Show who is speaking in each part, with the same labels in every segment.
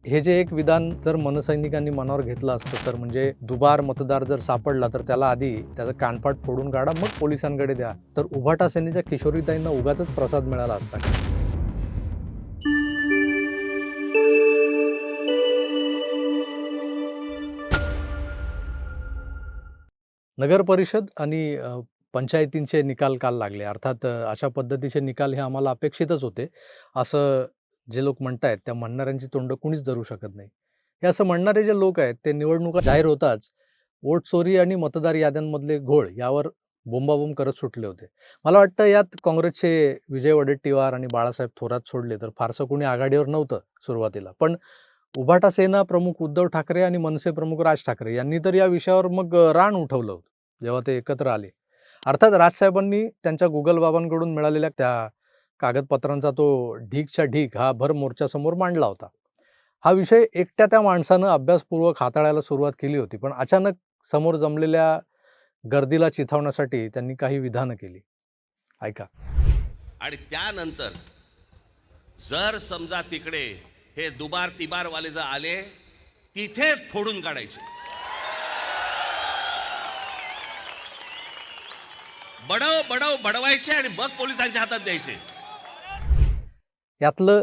Speaker 1: हे जे एक विधान जर मनसैनिकांनी मनावर घेतलं असतं तर म्हणजे दुबार मतदार जर सापडला तर त्याला आधी त्याचं कानपाट फोडून काढा, मग पोलिसांकडे द्या. तर उभाटा सेनेच्या किशोरीताईंना उगाचच प्रसाद मिळाला असता का? नगर परिषद आणि पंचायतींचे निकाल काल लागले. अर्थात अशा पद्धतीचे निकाल हे आम्हाला अपेक्षितच होते. असं जे लोक म्हणतायत त्या म्हणणाऱ्यांची तोंड कुणीच धरू शकत नाही. हे असं म्हणणारे जे लोक आहेत ते निवडणुका जाहीर होताच वोट चोरी आणि मतदार याद्यांमधले घोळ यावर बोंबाबोंब करत सुटले होते. मला वाटतं यात काँग्रेसचे विजय वडेट्टीवार आणि बाळासाहेब थोरात सोडले तर फारसं कोणी आघाडीवर नव्हतं सुरुवातीला. पण उभाटा सेना प्रमुख उद्धव ठाकरे आणि मनसे प्रमुख राज ठाकरे यांनी तर या विषयावर मग रान उठवलं होतं, जेव्हा ते एकत्र आले. अर्थात राजसाहेबांनी त्यांच्या गुगल बाबांकडून मिळालेल्या त्या कागदपत्रांचा तो ढीगच्या ढीग हा भर मोर्चासमोर मांडला होता. हा विषय एकट्या त्या माणसानं अभ्यासपूर्वक हाताळायला सुरुवात केली होती. पण अचानक समोर जमलेल्या गर्दीला चिथावण्यासाठी त्यांनी काही विधानं केली. ऐका.
Speaker 2: आणि त्यानंतर जर समजा तिकडे हे दुबार तिबार वाले जर आले, तिथेच फोडून काढायचे. बडव बडव बडवायचे आणि मग पोलिसांच्या हातात द्यायचे.
Speaker 1: यातलं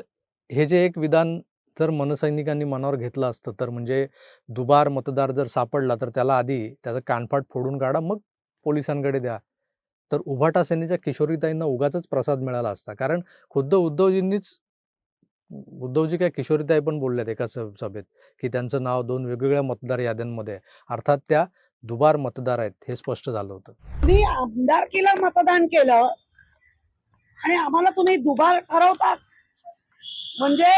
Speaker 1: हे जे एक विधान जर मनसैनिकांनी मनावर घेतलं असतं तर म्हणजे दुबार मतदार जर सापडला तर त्याला आधी त्याचं कानफाट फोडून काढा, मग पोलिसांकडे द्या. तर उभाटा सेनेच्या किशोरीताईंना उगाचच प्रसाद मिळाला असता. कारण खुद्द उद्धवजी काय किशोरीताई पण बोलल्यात एका सभेत, की त्यांचं नाव 2 वेगवेगळ्या मतदार याद्यांमध्ये आहे. अर्थात त्या दुबार मतदार आहेत हे स्पष्ट झालं होतं.
Speaker 3: मी आमदारकीला मतदान केलं आणि आम्हाला तुम्ही दुबार ठरवता म्हणजे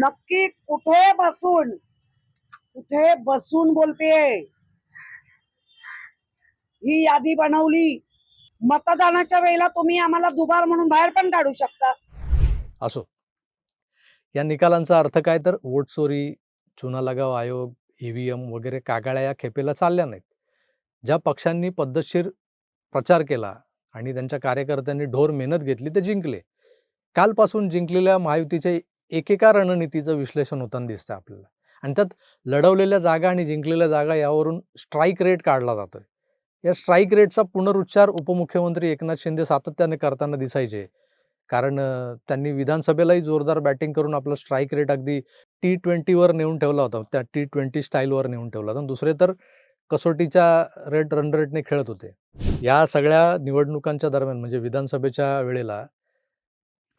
Speaker 3: नक्की कुठे बसून बोलतेय ही यादी बनवली. मतदानाच्या वेळेला तुम्ही आम्हाला दुबार म्हणून बाहेर पण काढू शकता.
Speaker 1: असो, या निकालांचा अर्थ काय तर वोट चोरी, चुना लगाव आयोग, ईव्हीएम वगैरे कागाळ्या या खेपेला चालल्या नाहीत. ज्या पक्षांनी पद्धतशीर प्रचार केला आणि त्यांच्या कार्यकर्त्यांनी ढोर मेहनत घेतली ते जिंकले. कालपासून जिंकलेल्या महायुतीच्या एकेका रणनीतीचं विश्लेषण होताना दिसतं आपल्याला. आणि त्यात लढवलेल्या जागा आणि जिंकलेल्या जागा यावरून स्ट्राईक रेट काढला जातोय. या स्ट्राईक रेटचा पुनरुच्चार उपमुख्यमंत्री एकनाथ शिंदे सातत्याने करताना दिसायचे. कारण त्यांनी विधानसभेलाही जोरदार बॅटिंग करून आपला स्ट्राईक रेट अगदी T20वर नेऊन ठेवला होता. त्या T20 स्टाईलवर नेऊन ठेवला होता. दुसरे तर कसोटीच्या रन रेटने खेळत होते. या सगळ्या निवडणुकांच्या दरम्यान म्हणजे विधानसभेच्या वेळेला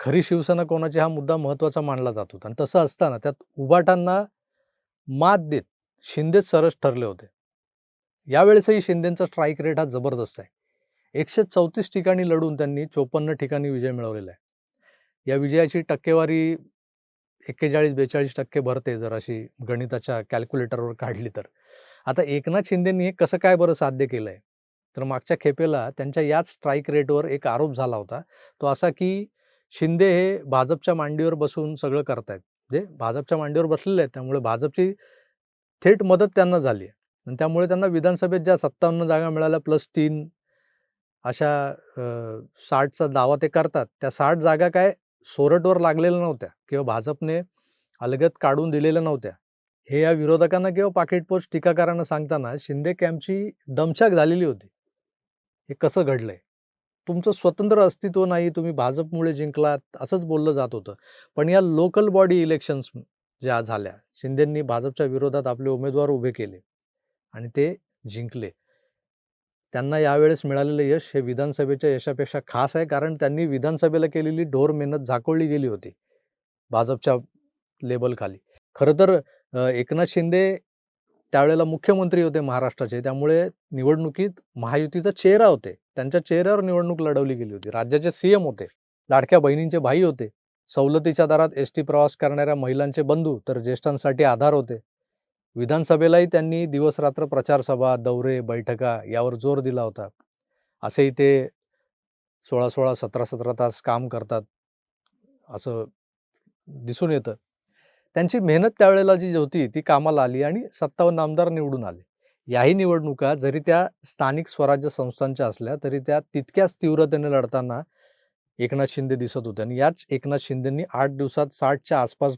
Speaker 1: खरी शिवसेना कोणाची हा मुद्दा महत्त्वाचा मानला जात होता. आणि तसं असताना त्यात उभाटांना मात देत शिंदेच सरस ठरले होते. यावेळेसही शिंदेचा स्ट्राईक रेट हा जबरदस्त आहे. 134 ठिकाणी लढून त्यांनी 54 ठिकाणी विजय मिळवलेला आहे. या विजयाची टक्केवारी 41-42% भरते जर अशी गणिताच्या कॅल्क्युलेटरवर काढली तर. आता एकनाथ शिंदेंनी हे कसं काय बरं साध्य केलंय? तर मागच्या खेपेला त्यांच्या याच स्ट्राईक रेटवर एक आरोप झाला होता. तो असा की शिंदे हे भाजपच्या मांडीवर बसून सगळं करतायत. म्हणजे भाजपच्या मांडीवर बसलेले आहेत त्यामुळे भाजपची थेट मदत त्यांना झाली आहे. आणि त्यामुळे त्यांना विधानसभेत ज्या 57 जागा मिळाल्या +3 अशा 60चा दावा ते करतात. त्या 60 जागा काय सोरठवर लागलेल्या नव्हत्या किंवा भाजपने अलगद काढून दिलेल्या नव्हत्या. हे या विरोधकांना किंवा पाकिटपोच टीकाकारांना सांगताना शिंदे कॅम्पची दमछाक झालेली होती. हे कसं घडलंय? तुमचं स्वतंत्र अस्तित्व नाही, तुम्ही भाजपमुळे जिंकलात, असंच बोललं जात होतं. पण या लोकल बॉडी इलेक्शन्स ज्या झाल्या, शिंदेंनी भाजपच्या विरोधात आपले उमेदवार उभे केले आणि ते जिंकले. त्यांना यावेळेस मिळालेलं यश हे विधानसभेच्या यशापेक्षा खास आहे, कारण त्यांनी विधानसभेला केलेली ढोर मेहनत झाकोळली गेली होती भाजपच्या लेबलखाली. खरं तर एकनाथ शिंदे त्यावेळेला मुख्यमंत्री होते महाराष्ट्राचे, त्यामुळे निवडणुकीत महायुतीचा चेहरा होते. त्यांच्या चेहऱ्यावर निवडणूक लढवली गेली होती. राज्याचे सीएम होते. लाडक्या बहिणींचे भाई होते. सवलतीच्या दरात एसटी प्रवास करणाऱ्या महिलांचे बंधू तर ज्येष्ठांसाठी आधार होते. विधानसभेलाही त्यांनी दिवस-रात्र प्रचार सभा, दौरे, बैठका यावर जोर दिला होता. असेही ते 16-16, 17-17 तास काम करतात, असं दिसून येतं. त्यांची मेहनत त्यावेळेला जी होती ती कामाला आली आणि 57 आमदार निवडून आले. याही निवडणुका जरी त्या स्थानिक स्वराज्य संस्थांच्या असल्या तरी त्या तितक्याच तीव्रतेने लढताना एकनाथ शिंदे दिसत होते. आणि याच एकनाथ शिंदेंनी 8 दिवसात 60च्या आसपास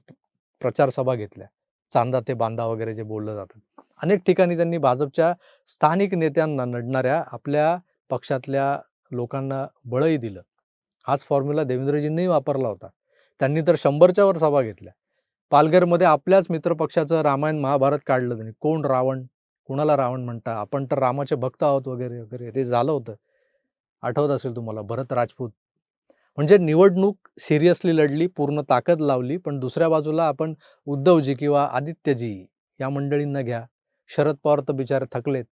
Speaker 1: प्रचार सभा घेतल्या. चांदा ते बांधा वगैरे जे बोललं जातं. अनेक ठिकाणी त्यांनी भाजपच्या स्थानिक नेत्यांना, नडणाऱ्या आपल्या पक्षातल्या लोकांना बळही दिलं. हाच फॉर्म्युला देवेंद्रजींनीही वापरला होता. त्यांनी तर 100च्या वर सभा घेतल्या. पालघरमध्ये आपल्याच मित्रपक्षाचं रामायण महाभारत काढलं त्यांनी. कोण रावण? कुणाला रावण म्हणता? आपण तर रामाचे भक्त आहोत वगैरे वगैरे ते झालं होतं. आठवत असेल तुम्हाला भरत राजपूत. म्हणजे निवडणूक सिरियसली लढली, पूर्ण ताकद लावली, पण दुसऱ्या बाजूला आपण उद्धवजी किंवा आदित्यजी या मंडळींना घ्या. शरद पवार तर बिचारे थकलेत.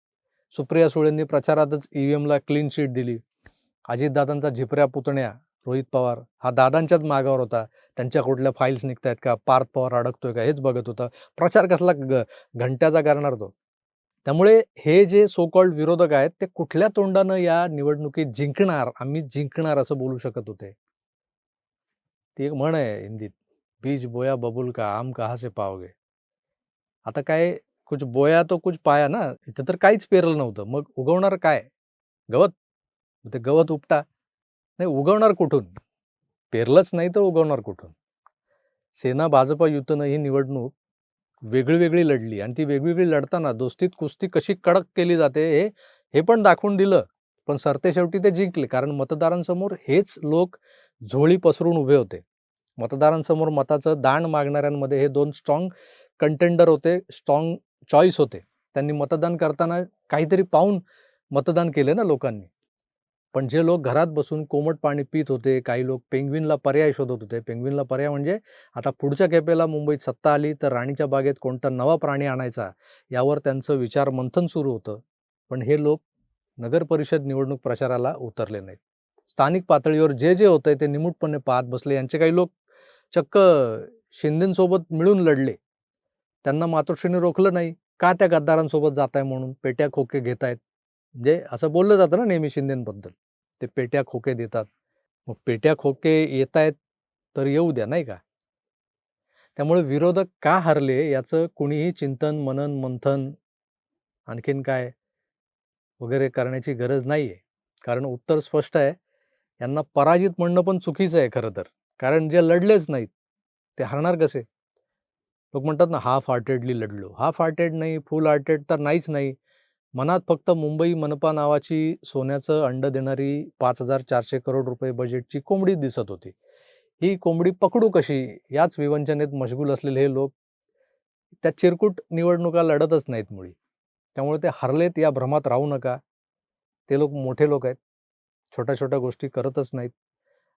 Speaker 1: सुप्रिया सुळेंनी प्रचारातच ईव्हीएमला क्लीन शीट दिली. अजितदादांचा झिपऱ्या पुतण्या रोहित पवार हा दादांच्याच मागावर होता. त्यांच्या कुठल्या फाईल्स निघतायत का? पार्थ पवार अडकतोय का? हेच बघत होता. प्रचार कसला घंट्याचा करणार तो. त्यामुळे हे जे सो कॉल्ड विरोधक आहेत ते कुठल्या तोंडानं या निवडणुकीत जिंकणार, आम्ही जिंकणार असं बोलू शकत होते. ती एक म्हण आहे हिंदीत, बीज बोया बबूल का आम कहाँ से पाओगे. आता काय कुछ बोया तो कुछ पाया ना. इथं तर काहीच पेरलं नव्हतं. मग उगवणार काय? गवत. ते गवत उपटा. नाही उगवणार कुठून? पेरलंच नाही तर उगवणार कुठून? सेना भाजप युतीनं ही निवडणूक वेगळी लढली आणि ती वेगवेगळी लढताना दोस्तीत कुस्ती कशी कडक केली जाते हे पण दाखवून दिलं. पण सरतेशेवटी ते जिंकले. कारण मतदारांसमोर हेच लोक झोळी पसरून उभे होते. मतदारांसमोर मताचं दान मागणाऱ्यांमध्ये हे 2 स्ट्रॉंग कंटेंडर होते, स्ट्रॉंग चॉईस होते. त्यांनी मतदान करताना काहीतरी पाहून मतदान केले ना लोकांनी. पण जे लोक घरात बसून कोमट पाणी पीत होते, काही लोक पेंग्विनला पर्याय शोधत होते. पेंग्विनला पर्याय म्हणजे आता पुढच्या खेपेला मुंबईत सत्ता आली तर राणीच्या बागेत कोणता नवा प्राणी आणायचा यावर त्यांचं विचार मंथन सुरू होतं. पण हे लोक नगर परिषद निवडणूक प्रचाराला उतरले नाहीत. स्थानिक पातळीवर जे होतंय ते निमूटपणे पाहत बसले. यांचे काही लोक चक्क शिंदेंसोबत मिळून लढले. त्यांना मातोश्रीने रोखलं नाही. का त्या गद्दारांसोबत जाताय म्हणून, पेट्या खोके घेतायत. म्हणजे असं बोललं जातं ना नेहमी शिंदेंबद्दल. ते पेट्या खोके देतात. मग पेट्या खोके येतायत तर येऊ द्या नाही का? त्यामुळे विरोधक का हरले याचं कुणीही चिंतन, मनन, मंथन आणखीन काय वगैरे करण्याची गरज नाहीये. कारण उत्तर स्पष्ट आहे. यांना पराजित म्हणणं पण चुकीचं आहे खरं तर. कारण जे लढलेच नाहीत, ते हरणार कसे? लोक म्हणतात ना हाफ हार्टेडली लढलो. हाफ हार्टेड नाही, फुल हार्टेड तर नाहीच नाही. मनात फक्त मुंबई मनपा नावाची सोन्याचं अंड देणारी 5,400 करोड रुपये बजेटची कोंबडी दिसत होती. ही कोंबडी पकडू कशी याच विवंचनेत मशगूल असलेले हे लोक त्या चिरकुट निवडणुका लढतच नाहीत मुळी. त्यामुळे ते हरलेत या भ्रमात राहू नका. ते लोक मोठे लोक आहेत. छोट्या-छोट्या गोष्टी करतच नाहीत.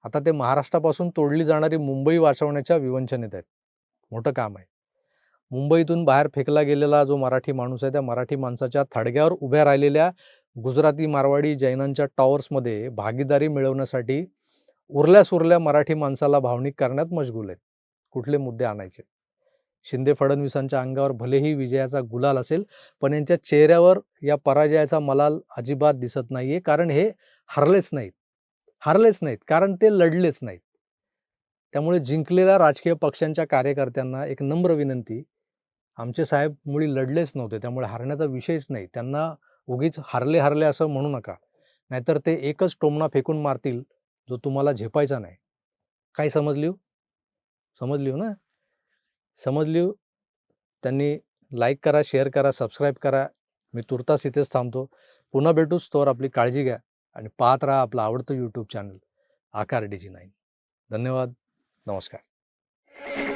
Speaker 1: आता ते महाराष्ट्रापासून तोडली जाणारी मुंबई वाचवण्याच्या विवंचनेत आहेत. मोठं काम आहे. मुंबईतून बाहेर फेकला गेलेला जो मराठी माणूस आहे, त्या मराठी माणसाच्या थडग्यावर उभ्या राहिलेल्या गुजराती, मारवाडी, जैनांच्या टॉवर्समध्ये भागीदारी मिळवण्यासाठी उरल्या-सुरल्या मराठी माणसाला भावनिक करण्यात मशगूल आहेत. कुठले मुद्दे आणायचे? शिंदे फडणवीसांच्या अंगावर भलेही विजयाचा गुलाल असेल, पण यांच्या चेहऱ्यावर या पराजयाचा मलाल अजिबात दिसत नाहीये. कारण हे हरलेच नाहीत. हरलेच नाहीत कारण ते लढलेच नाहीत. त्यामुळे जिंकलेल्या राजकीय पक्षांच्या कार्यकर्त्यांना एक नम्र विनंती, आमचे साहेब मुळी लढलेच नव्हते. त्यामुळे हरण्याचा विषयच नाही. त्यांना उगीच हरले असं म्हणू नका. नाहीतर ते एकच टोमणा फेकून मारतील, जो तुम्हाला झेपायचा नाही. काय समजली हो? समजली हो ना? समजली हो? त्यांनी लाईक करा, शेअर करा, सबस्क्राईब करा. मी तुर्तास इथेच थांबतो. पुन्हा भेटूच. तोवर आपली काळजी घ्या आणि पाहत राहा आपलं आवडतं YouTube चॅनल आकार DG9. धन्यवाद. नमस्कार.